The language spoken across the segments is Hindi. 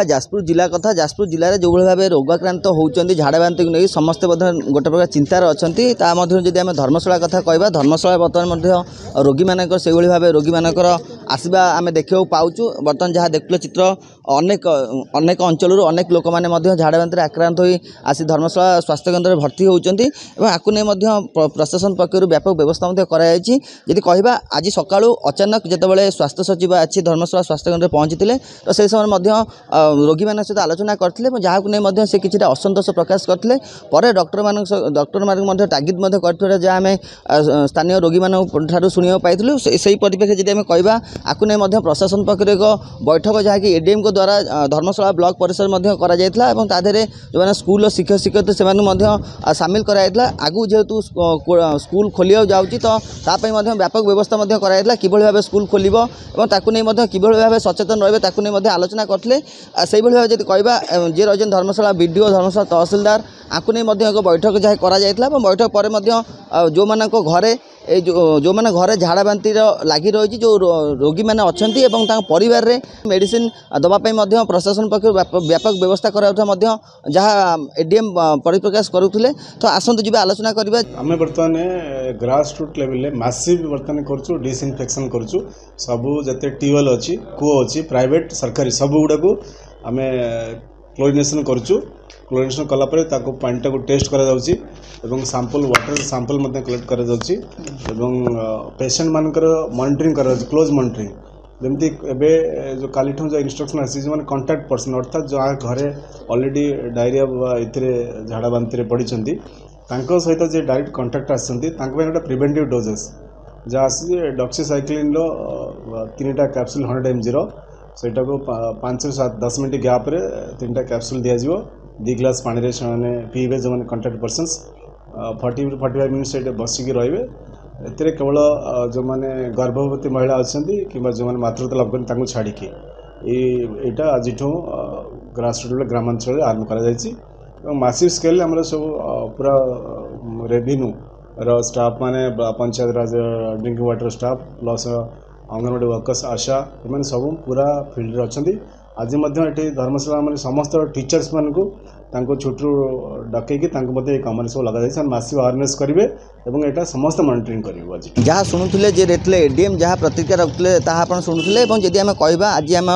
जाजपुर जिला कथा जाजपुर जिले में जो भाव रोगाक्रांत होती झाड़ाबांति को नहीं समस्ते गोटे प्रकार चिंतार अच्छा जब आम धर्मशाला कथा कहवा धर्मशाला बर्तमान रोगी मानक से भाव रोगी मानकर आसवा आम देखा पाचु बर्तमान जहाँ देखुले चित्र अनेक अनेक अंचल अनेक लोक मैंने झाड़ाबांति आक्रांत हो आसी धर्मशाला स्वास्थ्य केन्द्र भर्ती होती आपको नहीं प्रशासन पक्षर व्यापक व्यवस्था जी कहवा आज सका अचानक जितेबाला स्वास्थ्य सचिव आसी धर्मशाला स्वास्थ्य केन्द्र पहुँची तो से समय रोगी मान सहित आलोचना करते जहाँ नहीं से किसी असंतोष प्रकाश करते डॉक्टर मान तागिद कर जहाँ आम स्थानीय रोगी मान शुणा पाइलु से परिप्रेक्षी जी आम कहवा आपको नहीं प्रशासन पक्ष एक बैठक जहाँकि एडीएम को द्वारा धर्मशाला ब्लॉक परिसर कर जो स्कूल शिक्षक शिक्षयित्री से सामिल कराइला आगु जेहेतु स्कूल खोलिया जाऊँगी तो व्यापक व्यवस्था कराइला किभली भाव स्कूल खोल किभली भाव सचेतन रही ताकू आलोचना करते से भाव जब कहवा जी रही धर्मशाला बीडीओ धर्मशाला तहसिलदार आपको नहीं एक बैठक जहाँ कर बैठक पर जो मान घरे जो मैंने घरे झाड़ाबांति लगी रही जो रोगी मैंने अच्छा परिवार रे मेडिसिन दवापाई प्रशासन पक्ष व्यापक व्यवस्था करा जहाँ एडीएम परिप्रकाश करुले तो आसतु जी आलोचना करवा आम बर्तमान ग्रास रूट लेवल मासिव बर्तमान करूँ डिसइनफेक्शन करूँ सबू जिते ट्यूबवेल अच्छी कूओ अच्छी प्राइवेट सरकारी सब गुड़ा को आम क्लोरिनेशन करूँ क्लोरिनेशन कलापर पानीटा को टेस्ट करा जाउची एवं सैंपल वाटर सैंपल कलेक्ट करा जाउची एवं पेशेंट मानकर मॉनिटरिंग करा जाउची क्लोज मॉनिटरिंग जमती एबे जो काली जो इंस्ट्रक्शन आसी जो कंटाक्ट पर्सन अर्थात जो घरे ऑलरेडी डायरिया इतरे झाड़ा बांति पड़ी सहित जे डायरेक्ट कंटाक्ट आसती प्रिवेंटिव डोजेस जहाँ आसी डॉक्सीसाइक्लिन 3टा कैप्सूल 100 mg सेटा को 5 से 10 मिनट गैप रे 3टा कैप्सूल दिया जाव 2 ग्लास पानी रे से पीबे जो कंटाक्ट पर्सन्स 40 to 45 मिनट से बसिकी रे एते केवल जो मैंने गर्भवती महिला अच्छा कि जो मैंने मातृत्व लाभ कर छाड़ी यहाँ आज ग्रास रूट ग्रामांचल आरंभ कर मासिव स्केल आम सब पूरा रेवेन्यू स्टाफ माने panchayat raj drinking water staff plus anganwadi workers ASHA एम सब पूरा फिल्ड अच्छा आज ये धर्मशाला मैंने समस्त टीचर्स मान को छुट्टी डकईकि कम सब लगे मासिव अवेयरनेस करेंगे और यहाँ समस्त मॉनिटरिंग करेंगे जहाँ शुणुले जे रेतले एडीएम जहाँ प्रतिक्रिया रखुले ताहा शुणुले जदि आम कहवा आज आम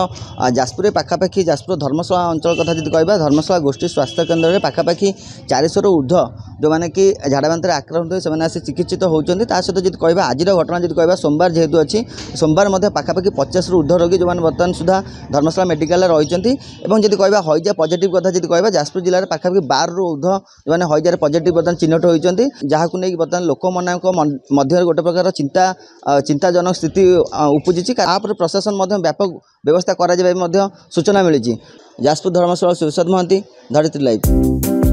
जाजपुर पाखापाखि जाजपुर धर्मशाला अंचल कथा जी कहवा धर्मशाला गोष्ठी स्वास्थ्य केन्द्र में पाखापाखि 400 ऊर्ध्व जो मैंने कि झाड़ाबांति आक्रांत हो से चिकित्सित होती सहित जी कहवा आज घटना जी कहवा सोमवार जेहेतु अच्छी सोमवार पाखापाखि 50 ऊर्ध्व रोगी जो बर्तमान सुधा धर्मशाला मेडिकल रही जब कहवा हईजा पॉजिटिव कथा जी कहवा जाजपुर जिले में पाखापाखि 12 ऊर्ध्व जो हईजार पॉजिटिव बर्तमान चिन्हट होती जहाँ को नहीं बर्तमान लोक मध्य गोटे प्रकार चिंताजनक स्थिति उपजी प्रशासन व्यापक व्यवस्था करा सूचना मिली जाजपुर धर्मशाला शिवसाद महांती धरित्री लाइव।